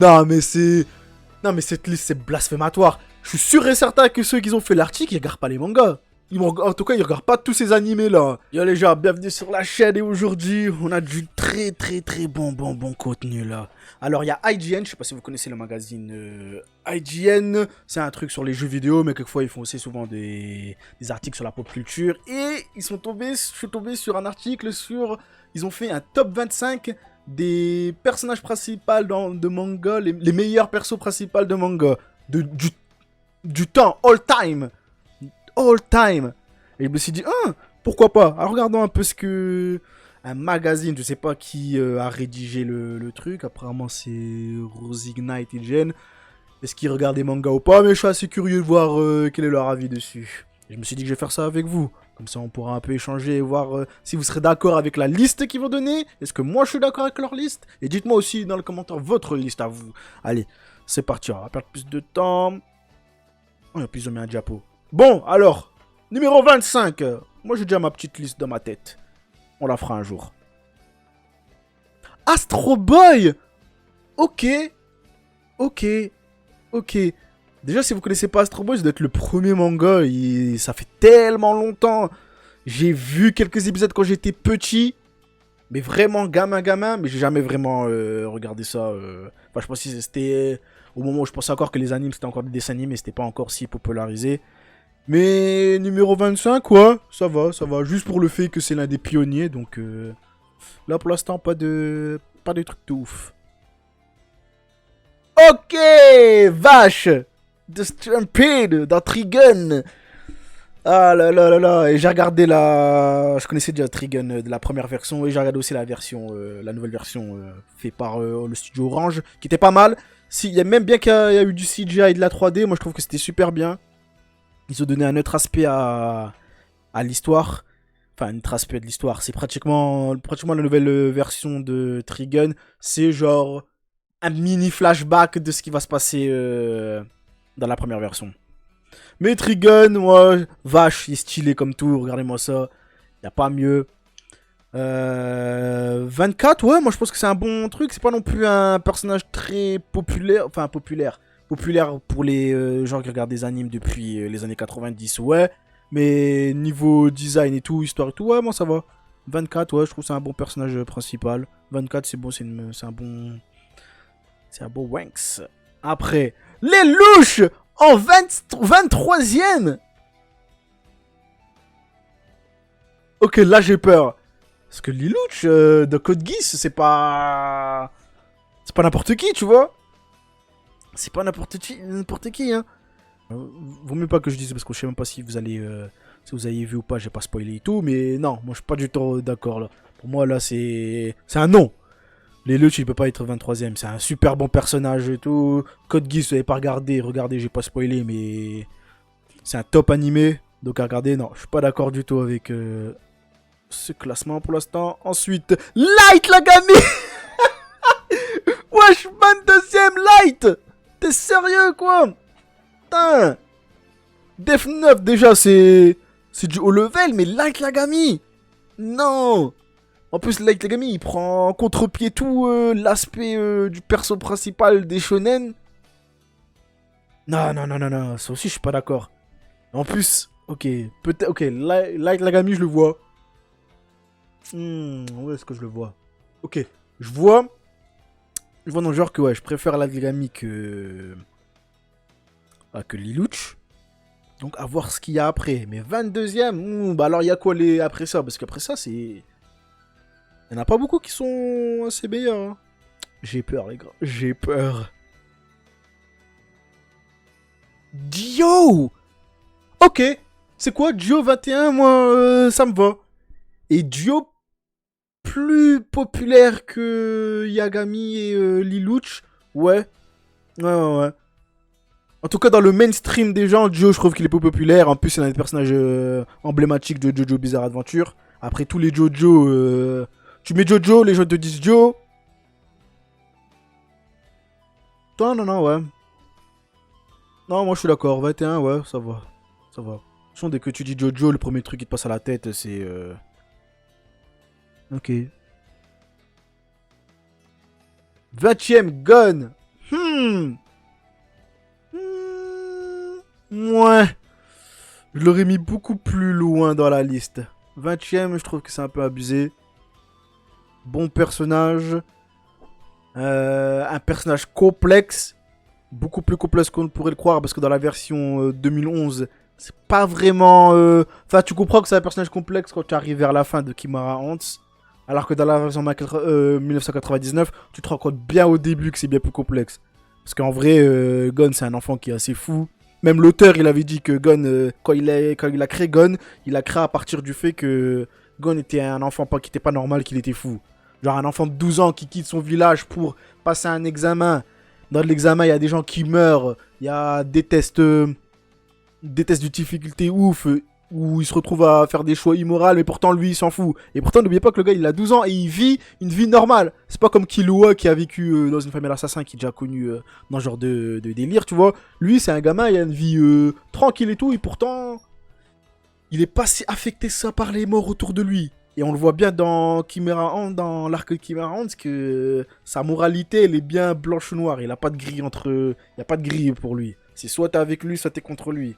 Non, mais c'est... Non, mais cette liste, c'est blasphématoire. Je suis sûr et certain que ceux qui ont fait l'article, ils regardent pas les mangas. En tout cas, ils regardent pas tous ces animés-là. Yo les gens, bienvenue sur la chaîne et aujourd'hui, on a du très bon contenu là. Alors, il y a IGN, je sais pas si vous connaissez le magazine IGN. C'est un truc sur les jeux vidéo, mais quelquefois, ils font aussi souvent des articles sur la pop culture. Et je suis tombé sur un article sur... Ils ont fait un top 25 des personnages principaux de manga, les meilleurs persos principaux de manga. Du temps, all time. Et je me suis dit, pourquoi pas. Alors regardons un peu ce que... Un magazine, je sais pas qui a rédigé le truc. Apparemment, c'est Rosignite et Jen. Est-ce qu'ils regardent des mangas ou pas? Mais je suis assez curieux de voir quel est leur avis dessus. Et je me suis dit que je vais faire ça avec vous. Comme ça, on pourra un peu échanger et voir si vous serez d'accord avec la liste qu'ils vont donner. Est-ce que moi, je suis d'accord avec leur liste? Et dites-moi aussi dans les commentaires votre liste à vous. Allez, c'est parti. On va perdre plus de temps. On a plus mis un diapo. Bon, alors, numéro 25. Moi, j'ai déjà ma petite liste dans ma tête. On la fera un jour. Astro Boy. Ok. Déjà, si vous connaissez pas Astro Boy, ça doit être le premier manga. Ça fait tellement longtemps. J'ai vu quelques épisodes quand j'étais petit. Mais vraiment gamin. Mais j'ai jamais vraiment regardé ça. Enfin, je pense que c'était au moment où je pensais encore que les animes, c'était encore des dessins animés. Mais c'était pas encore si popularisé. Mais numéro 25, quoi. Ça va. Juste pour le fait que c'est l'un des pionniers. Donc là, pour l'instant, pas de truc de ouf. Ok, vache. The Stampede dans Trigun. Ah là. Et j'ai regardé je connaissais déjà Trigun de la première version. Et j'ai regardé aussi la nouvelle version faite par le studio Orange. Qui était pas mal. Il y a même bien qu'il y a eu du CGI et de la 3D. Moi je trouve que c'était super bien. Ils ont donné un autre aspect à l'histoire. Enfin, un autre aspect de l'histoire. C'est pratiquement la nouvelle version de Trigun. C'est genre un mini flashback de ce qui va se passer dans la première version. Mais Trigun, moi, vache, il est stylé comme tout, regardez-moi ça. Y a pas mieux. 24, ouais, moi je pense que c'est un bon truc. C'est pas non plus un personnage très populaire. Enfin, populaire pour les gens qui regardent des animes depuis les années 90, ouais. Mais niveau design et tout, histoire et tout, ouais, moi ça va. 24, ouais, je trouve que c'est un bon personnage principal. 24, c'est bon, c'est un bon... C'est un beau Wanks. Après, les louches en 23ème. Ok, là j'ai peur. Parce que les louches de Code Geass, c'est pas n'importe qui, tu vois. C'est pas n'importe qui, hein. Vaut mieux pas que je dise parce que je sais même pas si vous allez... si vous avez vu ou pas, j'ai pas spoilé et tout. Mais non, moi je suis pas du tout d'accord là. Pour moi là, c'est un non. Les Luch, il peut pas être 23ème. C'est un super bon personnage et tout. Code Geass, vous n'avez pas regardé, j'ai pas spoilé, mais c'est un top animé. Donc à regarder, non, je suis pas d'accord du tout avec ce classement pour l'instant. Ensuite, Light Yagami. Wesh, 22ème Light. T'es sérieux quoi? Putain. Def 9 déjà, c'est du haut level, mais Light Yagami. Non. En plus, Light Yagami, il prend en contre-pied tout l'aspect du perso principal des shonen. Non, ça aussi, je suis pas d'accord. En plus, ok, peut-être, ok, Light Yagami, je le vois. Où est-ce que je le vois? Ok, je vois dans le genre que, ouais, je préfère Light Yagami que Lelouch. Donc, à voir ce qu'il y a après. Mais 22ème, bah alors, il y a quoi après ça? Parce qu'après ça, c'est... Il n'y en a pas beaucoup qui sont assez meilleurs. Hein. J'ai peur, les gars. J'ai peur. Dio. Ok. C'est quoi Dio 21? Moi, ça me va. Et Dio, plus populaire que Yagami et Lelouch. Ouais. Ouais. En tout cas, dans le mainstream des gens, Dio, je trouve qu'il est plus populaire. En plus, c'est un des personnages emblématiques de Jojo Bizarre Adventure. Après tous les Jojo... Tu mets Jojo, les gens te disent Joe. Non, ouais. Non, moi je suis d'accord. 21, ouais, ça va. De toute façon, dès que tu dis Jojo, le premier truc qui te passe à la tête, c'est... Ok. 20ème Gon. Ouais. Je l'aurais mis beaucoup plus loin dans la liste. 20ème, je trouve que c'est un peu abusé. Bon personnage. Un personnage complexe. Beaucoup plus complexe qu'on ne pourrait le croire. Parce que dans la version 2011, c'est pas vraiment... Enfin, tu comprends que c'est un personnage complexe quand tu arrives vers la fin de Chimera Ants. Alors que dans la version 1999, tu te rends compte bien au début que c'est bien plus complexe. Parce qu'en vrai, Gon, c'est un enfant qui est assez fou. Même l'auteur, il avait dit que Gon, quand il a créé Gon, il a créé à partir du fait que Gon était un enfant qui était pas normal, qu'il était fou. Genre un enfant de 12 ans qui quitte son village pour passer un examen. Dans l'examen, il y a des gens qui meurent. Il y a des tests de difficulté ouf. Où il se retrouve à faire des choix immoraux, mais pourtant lui il s'en fout. Et pourtant n'oubliez pas que le gars il a 12 ans et il vit une vie normale. C'est pas comme Killua qui a vécu dans une famille d'assassin qui est déjà connu dans ce genre de délire, tu vois. Lui c'est un gamin, il a une vie tranquille et tout, et pourtant il est pas si affecté ça par les morts autour de lui. Et on le voit bien dans Chimera Ant, dans l'arc de Chimera Ant, que sa moralité elle est bien blanche ou noire. Il a pas de gris il y a pas de gris pour lui. C'est soit t'es avec lui, soit t'es contre lui.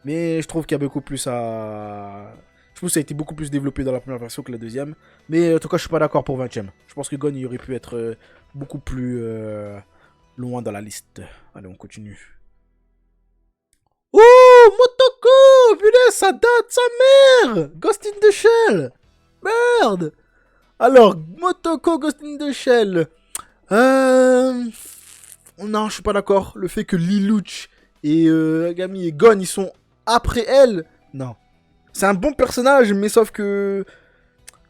Mais je trouve qu'il y a beaucoup plus à... Je trouve que ça a été beaucoup plus développé dans la première version que la deuxième. Mais en tout cas, je suis pas d'accord pour 20ème. Je pense que Gon, il aurait pu être beaucoup plus loin dans la liste. Allez, on continue. Oh, Motoko! Putain, ça date, sa mère! Ghost in the Shell! Merde! Alors, Motoko, Ghost in the Shell. Non, je suis pas d'accord. Le fait que Lelouch et Agami et Gon, ils sont après elle, non. C'est un bon personnage, mais sauf que...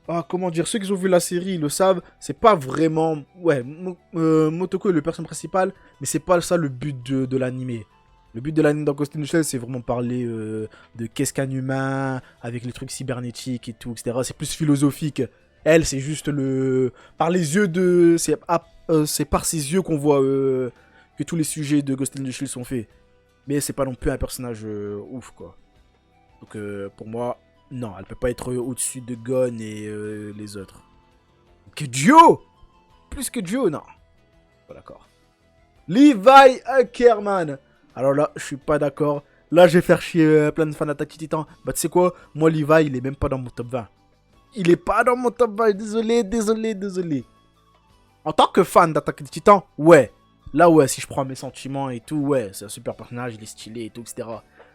Ah, comment dire, ceux qui ont vu la série, ils le savent, c'est pas vraiment... Ouais, Motoko est le personnage principal, mais c'est pas ça le but de l'animé. Le but de l'anime dans Ghost in the Shell, c'est vraiment parler de qu'est-ce qu'un humain, avec les trucs cybernétiques et tout, etc. C'est plus philosophique. Elle, c'est juste le... Par les yeux de... C'est par ses yeux qu'on voit que tous les sujets de Ghost in the Shell sont faits. Mais c'est pas non plus un personnage ouf, quoi. Donc, pour moi, non, elle peut pas être au-dessus de Gon et les autres. Que Dio! Plus que Dio, non. Pas d'accord. Levi Ackerman. Alors là, je suis pas d'accord. Là, je vais faire chier plein de fans d'Attaque des Titans. Bah, tu sais quoi? Moi, Levi, il est même pas dans mon top 20. Il est pas dans mon top 20. Désolé. En tant que fan d'Attaque des Titans, ouais. Là, ouais, si je prends mes sentiments et tout, ouais, c'est un super personnage, il est stylé et tout, etc.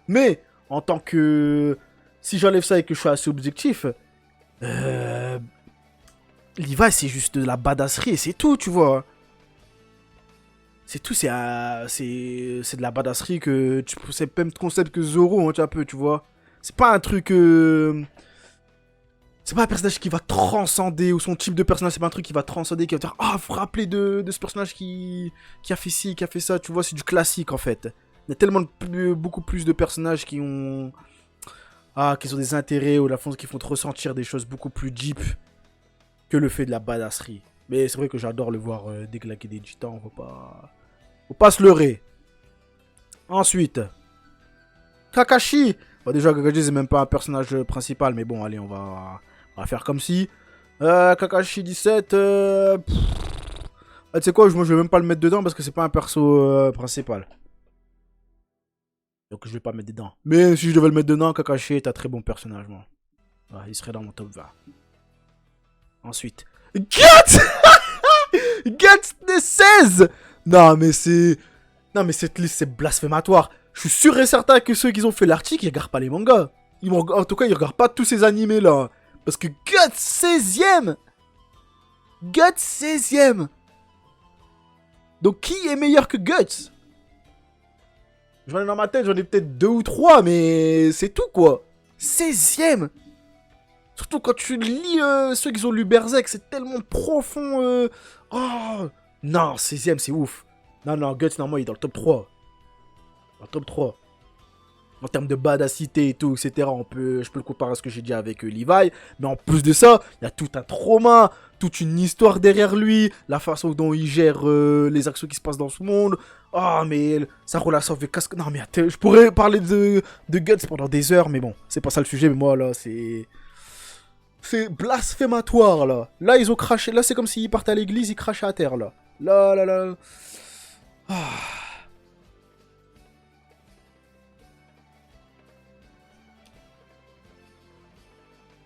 Mais, en tant que... Si j'enlève ça et que je suis assez objectif, Levi, c'est juste de la badasserie et c'est tout, tu vois. C'est tout, c'est de la badasserie que... C'est le même concept que Zoro, un peu, tu vois. C'est pas un truc... C'est pas un personnage qui va transcender, ou son type de personnage, c'est pas un truc qui va transcender, qui va dire, ah, faut rappeler de ce personnage qui a fait ci, qui a fait ça, tu vois, c'est du classique en fait. Il y a tellement beaucoup plus de personnages qui ont des intérêts, ou la fond qui font te ressentir des choses beaucoup plus deep que le fait de la badasserie. Mais c'est vrai que j'adore le voir déglaquer des titans, faut pas se leurrer. Ensuite, Kakashi. Bon, déjà, Kakashi, c'est même pas un personnage principal, mais bon, allez, on va faire comme si. Kakashi 17. Tu sais quoi, moi je vais même pas le mettre dedans parce que c'est pas un perso principal. Donc je vais pas le mettre dedans. Mais si je devais le mettre dedans, Kakashi est un très bon personnage, moi. Ouais, il serait dans mon top 20. Ensuite. Guts Guts de 16. Non, mais cette liste, c'est blasphématoire. Je suis sûr et certain que ceux qui ont fait l'article, ils regardent pas les mangas. En tout cas, ils regardent pas tous ces animés là. Parce que Guts 16ème. Guts 16ème. Donc qui est meilleur que Guts? J'en ai dans ma tête, j'en ai peut-être 2 ou 3, mais c'est tout quoi. 16ème. Surtout quand tu lis ceux qui ont lu Berserk, c'est tellement profond. Oh non, 16ème, c'est ouf. Non, Guts, normalement, il est dans le top 3. Dans le top 3. En termes de badassité et tout, etc. Je peux le comparer à ce que j'ai dit avec Levi. Mais en plus de ça, il y a tout un trauma, toute une histoire derrière lui, la façon dont il gère les actions qui se passent dans ce monde. Ah, mais sa relation avec Casque... Non, mais attends, je pourrais parler de Guts pendant des heures, mais bon, c'est pas ça le sujet. Mais moi, là, c'est blasphématoire, là. Là, ils ont craché. Là, c'est comme s'ils partaient à l'église, ils crachaient à terre, là. Là.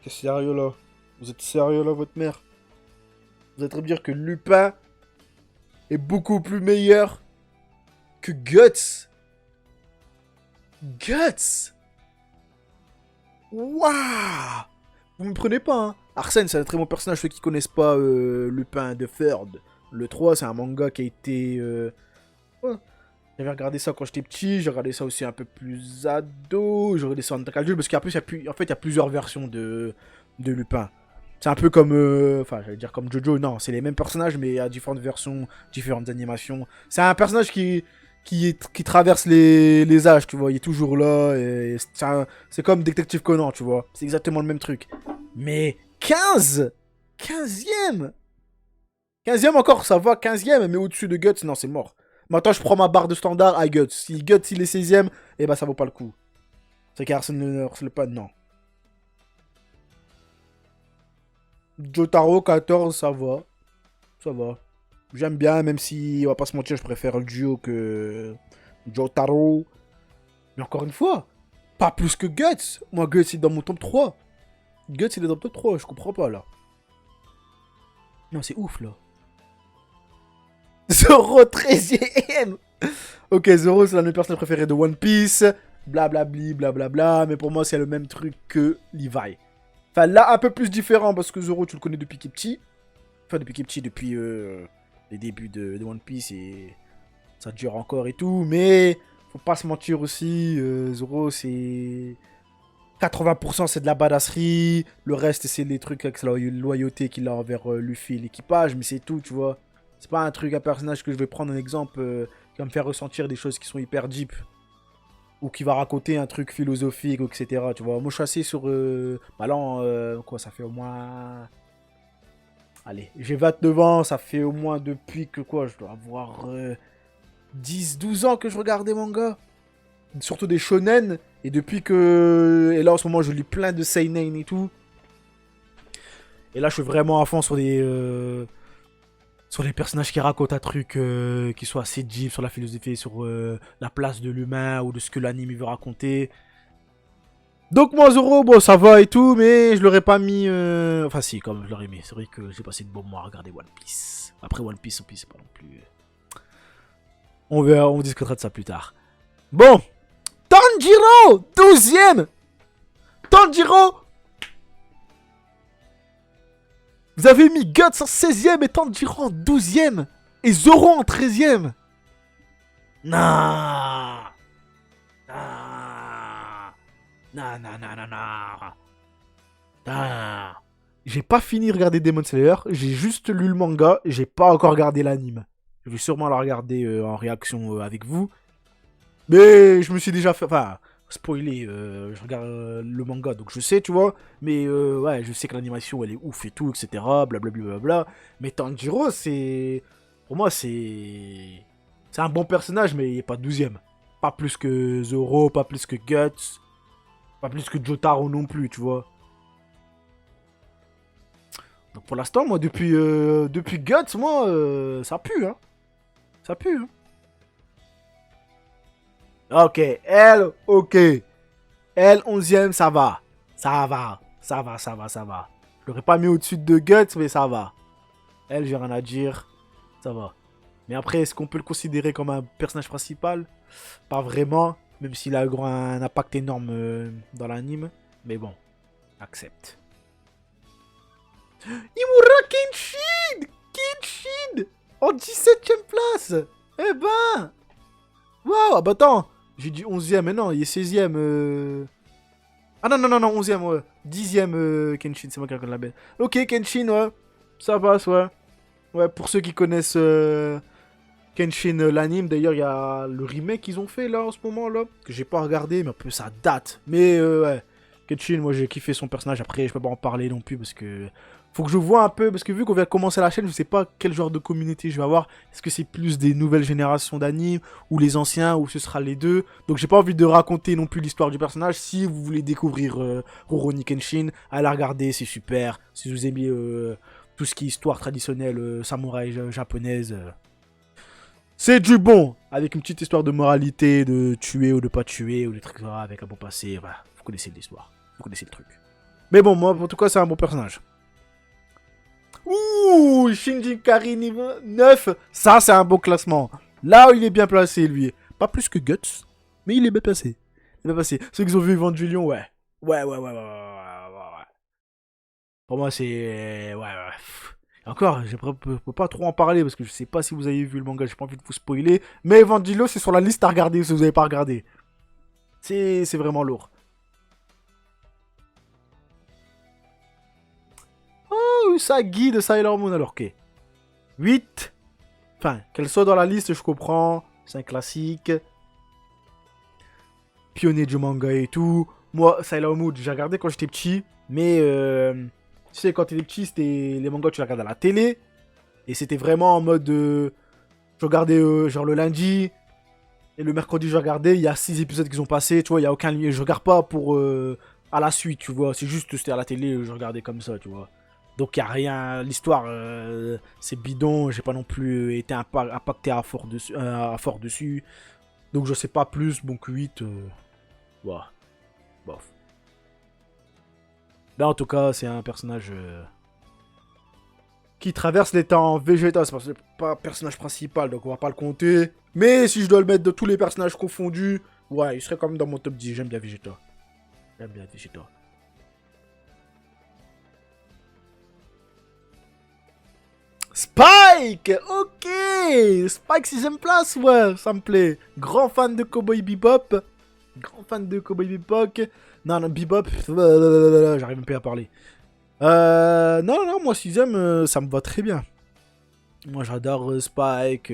T'es sérieux là? Vous êtes sérieux là, votre mère? Vous êtes en train de me dire que Lupin est beaucoup plus meilleur que Guts? Guts? Waouh! Vous me prenez pas, hein? Arsène, c'est un très bon personnage. Ceux qui connaissent pas Lupin de Third. Le 3, c'est un manga qui a été... ouais. J'avais regardé ça quand j'étais petit. J'ai regardé ça aussi un peu plus ado. J'ai regardé ça en tant qu'adulte. Parce qu'en plus, en fait, il y a plusieurs versions de Lupin. C'est un peu comme... Enfin, j'allais dire comme Jojo. Non, c'est les mêmes personnages, mais à différentes versions, différentes animations. C'est un personnage qui traverse les âges, tu vois. Il est toujours là. Et c'est comme Détective Conan, tu vois. C'est exactement le même truc. Mais 15 15e 15e encore, ça va. 15e, mais au-dessus de Guts, non, c'est mort. Maintenant, je prends ma barre de standard à Guts. Si Guts, il est 16e, eh ben, ça vaut pas le coup. C'est qu'Arsène ne harcèle pas, non. Jotaro, 14, ça va. Ça va. J'aime bien, même si, on va pas se mentir, je préfère le duo que Jotaro. Mais encore une fois, pas plus que Guts. Moi, Guts, il est dans mon top 3. Guts, il est dans le top 3, je comprends pas, là. Non, c'est ouf, là. Zoro, 13e. Ok, Zoro, c'est l'un de mes personnages préférés de One Piece. Blablabli, blablabla. Mais pour moi, c'est le même truc que Levi. Enfin, là, un peu plus différent, parce que Zoro, tu le connais depuis qu'il est petit. Enfin, depuis qu'il est petit, depuis les débuts de One Piece, et ça dure encore et tout. Mais, faut pas se mentir aussi, Zoro, c'est... 80% c'est de la badasserie, le reste c'est des trucs avec la loyauté qu'il a envers Luffy et l'équipage, mais c'est tout, tu vois. C'est pas un truc, un personnage que je vais prendre un exemple qui va me faire ressentir des choses qui sont hyper deep. Ou qui va raconter un truc philosophique, etc. Tu vois, moi je suis assez sur... Bah là, quoi, ça fait au moins... Allez, j'ai 29 ans, ça fait au moins depuis que quoi, je dois avoir 10-12 ans que je regarde des mangas. Surtout des shonen. Et depuis que... Et là en ce moment je lis plein de seinen et tout. Et là je suis vraiment à fond sur des personnages qui racontent un truc qui soit assez deep sur la philosophie, sur la place de l'humain ou de ce que l'anime veut raconter. Donc moi Zoro, bon ça va et tout, mais je l'aurais pas mis... Enfin si, comme je l'aurais mis. C'est vrai que j'ai passé de bons mois à regarder One Piece. Après One Piece c'est pas non plus... On verra, on discutera de ça plus tard. Bon, Tanjiro, 12e. Tanjiro, vous avez mis Guts en 16e et Tanjiro en 12e. Et Zoro en 13e. Non. Non. J'ai pas fini de regarder Demon Slayer. J'ai juste lu le manga. J'ai pas encore regardé l'anime. Je vais sûrement la regarder en réaction avec vous. Mais je me suis déjà fait... Enfin, spoiler, je regarde le manga, donc je sais, tu vois. Mais ouais, je sais que l'animation, elle est ouf et tout, etc. Blablabla. Mais Tanjiro, c'est... Pour moi, c'est... C'est un bon personnage, mais il n'est pas 12e. Pas plus que Zoro, pas plus que Guts. Pas plus que Jotaro non plus, tu vois. Donc pour l'instant, moi, depuis Guts, moi, ça pue, hein. Ça pue, hein. Ok, ok. Elle, 11e, ça va. Ça va. Je l'aurais pas mis au-dessus de Guts, mais ça va. Elle, j'ai rien à dire. Ça va. Mais après, est-ce qu'on peut le considérer comme un personnage principal? Pas vraiment. Même s'il a un impact énorme dans l'anime. Mais bon, accepte. Imura Kenshin! Kenshin! En 17ème place! Eh ben! Waouh, bah attends! J'ai dit 11ème, mais non, il est 16ème. Ah non, 11ème, ouais. 10ème Kenshin, c'est moi qui raconte la bête. Ok, Kenshin, ouais. Ça passe, ouais. Ouais, pour ceux qui connaissent Kenshin, l'anime, d'ailleurs, il y a le remake qu'ils ont fait, là, en ce moment, là. Que j'ai pas regardé, mais un peu ça date. Mais, ouais. Kenshin, moi, j'ai kiffé son personnage. Après, je peux pas en parler non plus, parce que... Faut que je vois un peu, parce que vu qu'on vient de commencer la chaîne, je sais pas quel genre de communauté je vais avoir. Est-ce que c'est plus des nouvelles générations d'animes, ou les anciens, ou ce sera les deux. Donc j'ai pas envie de raconter non plus l'histoire du personnage. Si vous voulez découvrir Rurouni Kenshin, allez la regarder, c'est super. Si vous aimez tout ce qui est histoire traditionnelle, samouraï japonaise, c'est du bon. Avec une petite histoire de moralité, de tuer ou de pas tuer, ou des trucs avec un bon passé. Voilà, vous connaissez l'histoire, vous connaissez le truc. Mais bon, moi, en tout cas, c'est un bon personnage. Ouh, Shinji Ikari niveau 9. Ça, c'est un bon classement. Là où il est bien placé, lui. Pas plus que Guts, mais il est bien placé. Il est bien placé. Ceux qui ont vu Evangelion, ouais. Ouais. Pour moi, c'est... Ouais. Encore, je peux pas trop en parler parce que je sais pas si vous avez vu le manga, j'ai pas envie de vous spoiler. Mais Evangelion, c'est sur la liste à regarder si vous avez pas regardé. C'est vraiment lourd. Oh, Usagi de Sailor Moon, alors ok. 8. Enfin, qu'elle soit dans la liste, je comprends. C'est un classique. Pionnier du manga et tout. Moi, Sailor Moon, j'ai regardé quand j'étais petit. Mais, tu sais, quand t'étais petit, c'était les mangas, tu les regardais à la télé. Et c'était vraiment en mode... je regardais genre le lundi. Et le mercredi, je regardais. Il y a 6 épisodes qui sont passés. Tu vois, il n'y a aucun lien. Je regarde pas pour... à la suite, tu vois. C'est juste, c'était à la télé, je regardais comme ça, tu vois. Donc, il n'y a rien. L'histoire, c'est bidon. J'ai pas non plus été impacté à fort dessus. Donc, je sais pas plus. Donc, 8. Bah, bof. Là, en tout cas, c'est un personnage qui traverse les temps Vegeta. C'est pas un personnage principal, donc on va pas le compter. Mais si je dois le mettre de tous les personnages confondus, ouais, il serait quand même dans mon top 10. J'aime bien Vegeta. Spike! Ok! Spike 6ème place, ouais, ça me plaît. Grand fan de Cowboy Bebop. Non, Bebop, j'arrive même pas à parler. Non, moi 6ème, ça me va très bien. Moi j'adore Spike.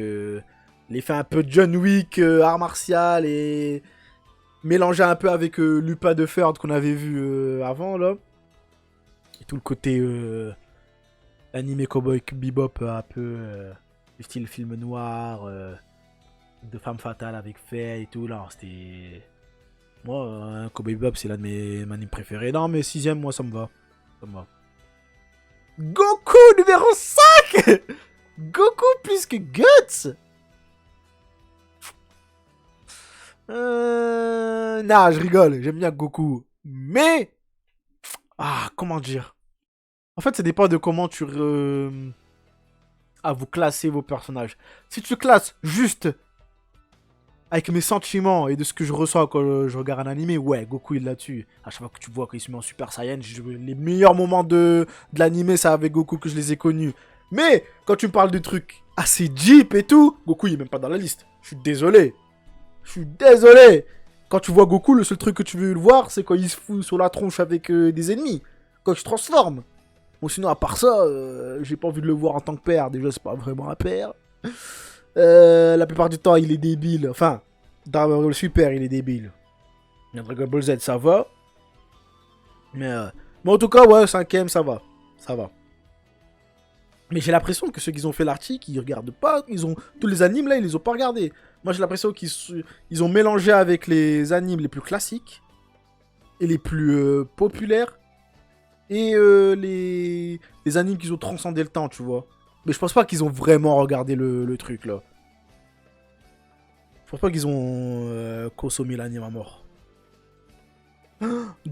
L'effet un peu John Wick, art martial et mélangé un peu avec Lupin de Third qu'on avait vu avant là. Et tout le côté animé Cowboy Bebop un peu style film noir de femme fatale avec Faye et tout là. C'était... Moi, Cowboy Bebop c'est l'un de mes animes préférés. Non mais 6ème, moi ça me va. Goku numéro 5. Goku plus que Guts. Non, je rigole. J'aime bien Goku. Mais... Ah, comment dire? En fait, ça dépend de comment vous classer vos personnages. Si tu classes juste avec mes sentiments et de ce que je ressens quand je regarde un animé, ouais, Goku il est là-dessus. À chaque fois que tu vois qu'il se met en Super Saiyan, les meilleurs moments de l'animé, c'est avec Goku que je les ai connus. Mais quand tu me parles de trucs assez deep et tout, Goku il est même pas dans la liste. Je suis désolé. Quand tu vois Goku, le seul truc que tu veux le voir, c'est quand il se fout sur la tronche avec des ennemis. Quand il se transforme. Bon, sinon, à part ça, j'ai pas envie de le voir en tant que père. Déjà, c'est pas vraiment un père. La plupart du temps, il est débile. Enfin, dans le Super, il est débile. Dans Dragon Ball Z, ça va. Mais en tout cas, ouais, 5ème, ça va. Mais j'ai l'impression que ceux qui ont fait l'article, ils regardent pas. Tous les animes, là, ils les ont pas regardés. Moi, j'ai l'impression qu'ils ont mélangé avec les animes les plus classiques. Et les plus populaires. Et les animes qui ont transcendé le temps, tu vois. Mais je pense pas qu'ils ont vraiment regardé le truc, là. Je pense pas qu'ils ont consommé l'anime à mort.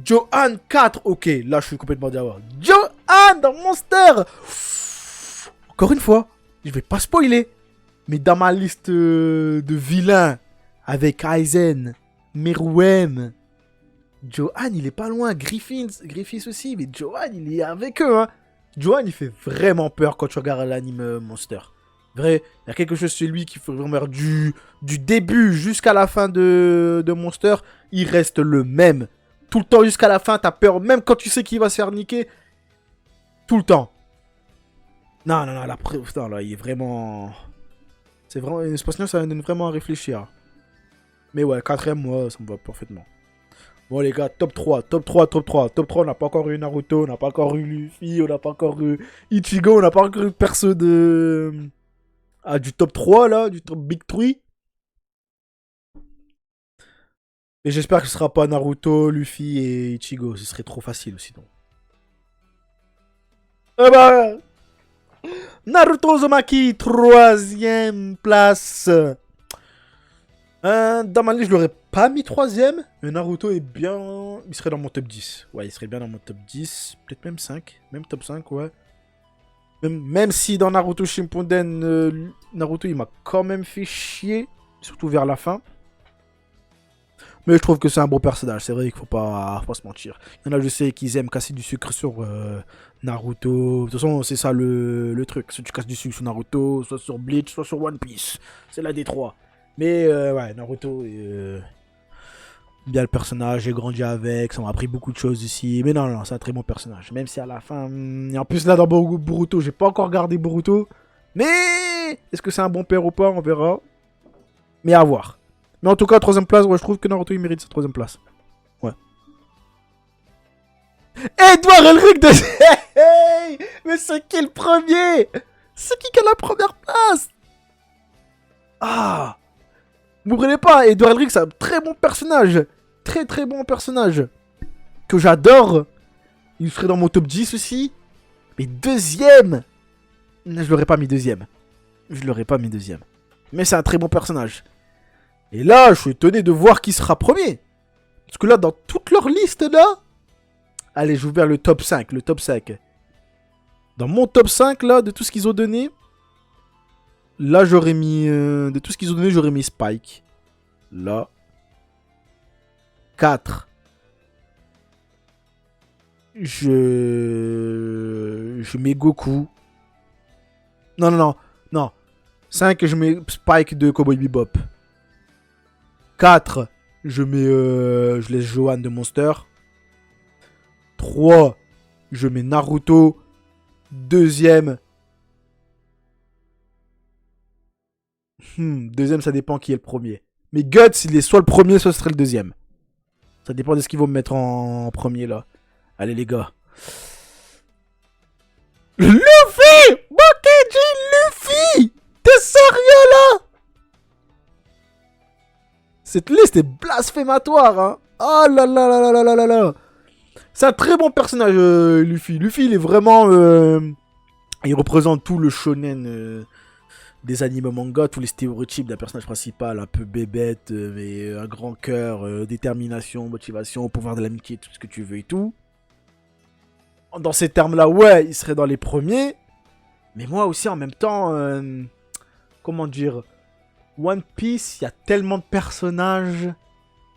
Johan 4, ok, là je suis complètement d'accord. Johan dans Monster. Encore une fois, je vais pas spoiler. Mais dans ma liste de vilains, avec Aizen, Meruem, Johan il est pas loin, Griffiths aussi, mais Johan il est avec eux, hein. Johan il fait vraiment peur quand tu regardes l'anime Monster. Vrai, il y a quelque chose chez lui qui fait vraiment du début jusqu'à la fin de Monster, il reste le même. Tout le temps jusqu'à la fin, t'as peur, même quand tu sais qu'il va se faire niquer. Tout le temps. Non, la preuve, putain, là, il est vraiment... C'est vraiment... Ce personnage, ça donne vraiment à réfléchir. Mais ouais, 4ème, moi, ça me va parfaitement. Bon, les gars, top 3, on n'a pas encore eu Naruto, on n'a pas encore eu Luffy, on n'a pas encore eu Ichigo, on n'a pas encore eu perso de... Ah, du top 3, là, du top Big 3. Et j'espère que ce sera pas Naruto, Luffy et Ichigo, ce serait trop facile sinon. Eh bah... Naruto Uzumaki, 3ème place. Dans ma liste, je l'aurais pas mis troisième. Mais Naruto est bien. Il serait dans mon top 10. Ouais, il serait bien dans mon top 10. Peut-être même 5. Même top 5, ouais. Même si dans Naruto Shippuden, Naruto il m'a quand même fait chier. Surtout vers la fin. Mais je trouve que c'est un bon personnage. C'est vrai qu'il faut pas se mentir. Il y en a, je sais, qu'ils aiment casser du sucre sur Naruto. De toute façon, c'est ça le truc. Soit tu casses du sucre sur Naruto, soit sur Bleach, soit sur One Piece. C'est l'un des trois. Mais ouais, Naruto, bien le personnage, j'ai grandi avec, ça m'a appris beaucoup de choses ici. Mais non, non, c'est un très bon personnage. Même si à la fin. Et en plus, là, dans Boruto, j'ai pas encore regardé Boruto. Mais est-ce que c'est un bon père ou pas? On verra. Mais à voir. Mais en tout cas, troisième place, ouais, je trouve que Naruto il mérite sa troisième place. Ouais. Edouard Elric de. Hey, mais c'est qui le premier? C'est qui a la première place? Ah, m'oubliez pas, Edouard Elric, c'est un très bon personnage. Très très bon personnage. Que j'adore. Il serait dans mon top 10 aussi. Mais deuxième. Je l'aurais pas mis deuxième. Je l'aurais pas mis deuxième. Mais c'est un très bon personnage. Et là, je suis étonné de voir qui sera premier. Parce que là, dans toute leur liste, là... Allez, j'ouvre vers le top 5. Le top 5. Dans mon top 5, là, de tout ce qu'ils ont donné... Là, j'aurais mis... de tout ce qu'ils ont donné, j'aurais mis Spike. Là. 4. Je mets Goku. Non, non, non. Non. 5, je mets Spike de Cowboy Bebop. 4, je mets... je laisse Johan de Monster. 3, je mets Naruto. Deuxième... deuxième, ça dépend qui est le premier. Mais Guts, il est soit le premier, soit ce serait le deuxième. Ça dépend de ce qu'ils vont me mettre en premier, là. Allez, les gars. Luffy! Mokeji Luffy! T'es sérieux, là? Cette liste est blasphématoire, hein. Oh là là là là là là là là. C'est un très bon personnage, Luffy. Luffy, il est vraiment... il représente tout le shonen des animes manga, tous les stéréotypes d'un personnage principal, un peu bébête, mais un grand cœur, détermination, motivation, pouvoir de l'amitié, tout ce que tu veux et tout. Dans ces termes-là, ouais, il serait dans les premiers. Mais moi aussi, en même temps... comment dire... One Piece, il y a tellement de personnages,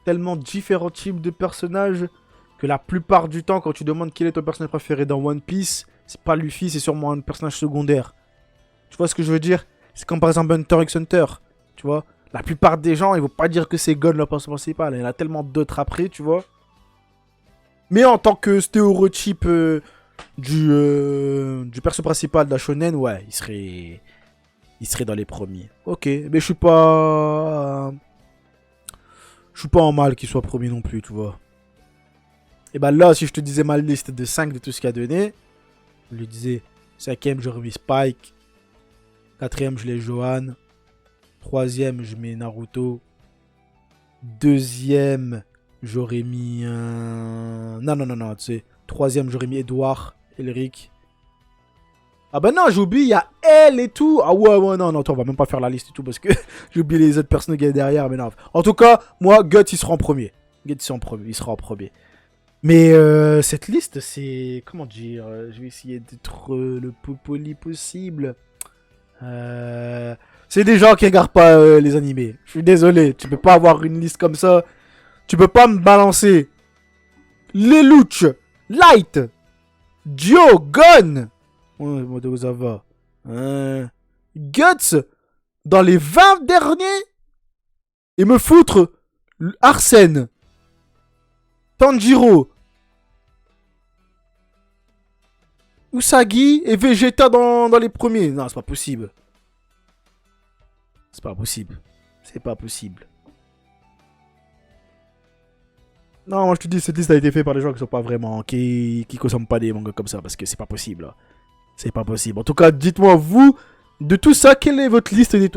tellement différents types de personnages, que la plupart du temps, quand tu demandes quel est ton personnage préféré dans One Piece, c'est pas Luffy, c'est sûrement un personnage secondaire. Tu vois ce que je veux dire? C'est comme par exemple Hunter x Hunter, tu vois? La plupart des gens, ils vont pas dire que c'est Gon le personnage principal, il y en a tellement d'autres après, tu vois? Mais en tant que stéréotype du perso principal de la shonen, ouais, il serait dans les premiers. Ok, mais je suis pas en mal qu'il soit premier non plus, tu vois. Et bah là, si je te disais ma liste de 5 de tout ce qu'il a donné, je lui disais 5ème, je remets Spike. 4ème, je laisse Johan. 3ème, je mets Naruto. 2ème, j'aurais mis un... Non, tu sais. 3ème, j'aurais mis Edouard, Elric. Ah bah non, j'ai oublié, il y a elle et tout. Ah ouais, non, attends, on va même pas faire la liste et tout parce que j'ai oublié les autres personnes qui y a derrière, mais non. En tout cas, moi, Guts, il sera en premier. Guts, il sera en premier. Mais cette liste, c'est... Comment dire? Je vais essayer d'être le plus poli possible. C'est des gens qui regardent pas les animés. Je suis désolé, tu peux pas avoir une liste comme ça. Tu peux pas me balancer Lelouch, Light, Dio, Gon... Ouais, ça va. Guts dans les 20 derniers et me foutre Arsène, Tanjiro, Usagi et Vegeta dans les premiers. Non, c'est pas possible. C'est pas possible. C'est pas possible. Non, moi je te dis, cette liste a été faite par des gens qui sont pas vraiment... Qui consomment pas des mangas comme ça parce que c'est pas possible. Là. C'est pas possible. En tout cas, dites-moi, vous, de tout ça, quelle est votre liste des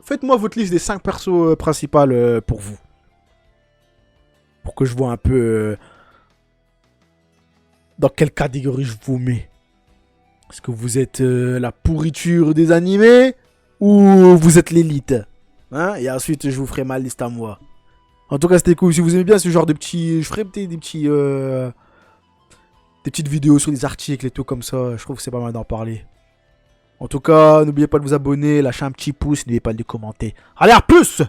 faites-moi votre liste des 5 persos principales pour vous. Pour que je vois un peu dans quelle catégorie je vous mets. Est-ce que vous êtes la pourriture des animés ou vous êtes l'élite? Hein, et ensuite, je vous ferai ma liste à moi. En tout cas, c'était cool. Si vous aimez bien ce genre de petits... Je ferai peut-être des petits... des petites vidéos sur des articles et tout comme ça. Je trouve que c'est pas mal d'en parler. En tout cas, n'oubliez pas de vous abonner, lâcher un petit pouce, n'oubliez pas de commenter. Allez, à plus!